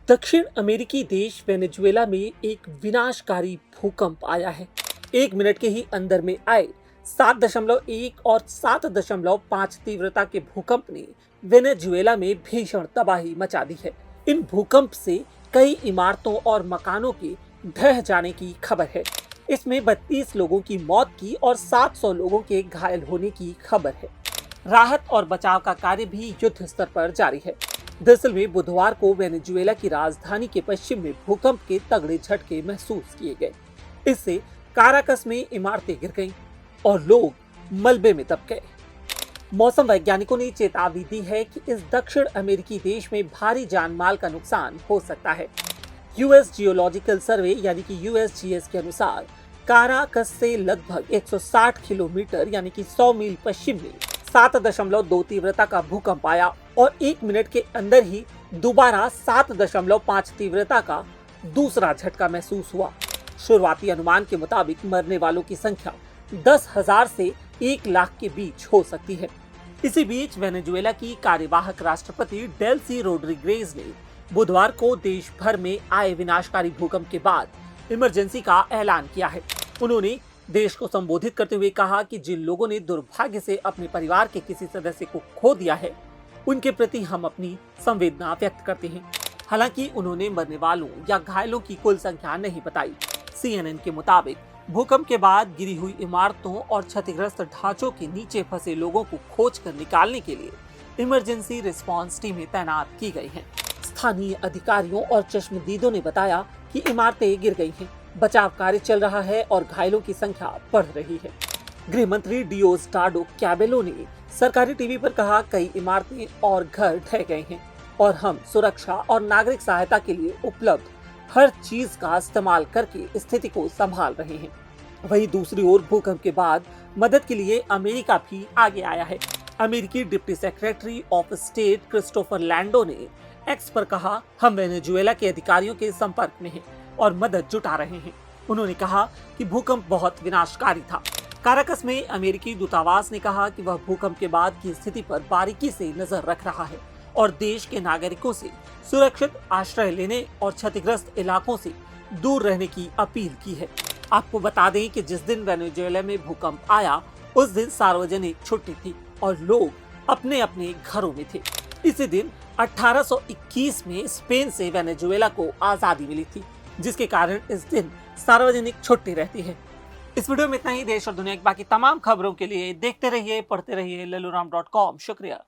दक्षिण अमेरिकी देश वेनेजुएला में एक विनाशकारी भूकंप आया है। 1 मिनट के ही अंदर में आए 7.1 और 7.5 तीव्रता के भूकंप ने वेनेजुएला में भीषण तबाही मचा दी है। इन भूकंप से कई इमारतों और मकानों के ढह जाने की खबर है। इसमें 32 लोगों की मौत की और 700 लोगों के घायल होने की खबर है। राहत और बचाव का कार्य भी युद्ध स्तर पर जारी है। दरअसल में बुधवार को वेनेजुएला की राजधानी के पश्चिम में भूकंप के तगड़े झटके महसूस किए गए। इससे काराकस में इमारतें गिर गईं और लोग मलबे में दब गए। मौसम वैज्ञानिकों ने चेतावनी दी है कि इस दक्षिण अमेरिकी देश में भारी जानमाल का नुकसान हो सकता है। यूएस जियोलॉजिकल सर्वे यानी कि यूएसजीएस के अनुसार काराकस से लगभग 160 किलोमीटर यानी कि 100 मील पश्चिम में 7.2 तीव्रता का भूकंप आया और 1 मिनट के अंदर ही दोबारा 7.5 तीव्रता का दूसरा झटका महसूस हुआ। शुरुआती अनुमान के मुताबिक मरने वालों की संख्या 10,000 से 1 लाख के बीच हो सकती है। इसी बीच वेनेजुएला की कार्यवाहक राष्ट्रपति डेल्सी रोड्रिगेज ने बुधवार को देश भर में आए विनाशकारी भूकंप के बाद इमरजेंसी का ऐलान किया है। उन्होंने देश को संबोधित करते हुए कहा कि जिन लोगों ने दुर्भाग्य से अपने परिवार के किसी सदस्य को खो दिया है, उनके प्रति हम अपनी संवेदना व्यक्त करते हैं। हालांकि उन्होंने मरने वालों या घायलों की कुल संख्या नहीं बताई। CNN के मुताबिक भूकंप के बाद गिरी हुई इमारतों और क्षतिग्रस्त ढांचों के नीचे फंसे लोगों को खोज कर निकालने के लिए इमरजेंसी रिस्पांस टीमें तैनात की गई हैं। स्थानीय अधिकारियों और चश्मदीदों ने बताया कि इमारतें गिर गई हैं, बचाव कार्य चल रहा है और घायलों की संख्या बढ़ रही है। गृह मंत्री डियोस्टाडो कैबेलो ने सरकारी टीवी पर कहा, कई इमारतें और घर ढह गए हैं और हम सुरक्षा और नागरिक सहायता के लिए उपलब्ध हर चीज का इस्तेमाल करके स्थिति को संभाल रहे हैं। वहीं दूसरी ओर भूकंप के बाद मदद के लिए अमेरिका भी आगे आया है। अमेरिकी deputy secretary of state Christopher Landau ने एक्स पर कहा, हम वेनेजुएला के अधिकारियों के संपर्क में हैं और मदद जुटा रहे हैं। उन्होंने कहा कि भूकंप बहुत विनाशकारी था। काराकस में अमेरिकी दूतावास ने कहा कि वह भूकंप के बाद की स्थिति पर बारीकी से नजर रख रहा है और देश के नागरिकों से सुरक्षित आश्रय लेने और क्षतिग्रस्त इलाकों से दूर रहने की अपील की है। आपको बता दें कि जिस दिन वेनेजुएला में भूकंप आया उस दिन सार्वजनिक छुट्टी थी और लोग अपने अपने घरों में थे। इसी दिन 1821 में स्पेन से वेनेजुएला को आजादी मिली थी, जिसके कारण इस दिन सार्वजनिक छुट्टी रहती है। इस वीडियो में इतना ही। देश और दुनिया की बाकी तमाम खबरों के लिए देखते रहिए, पढ़ते रहिए लल्लूराम.com। शुक्रिया।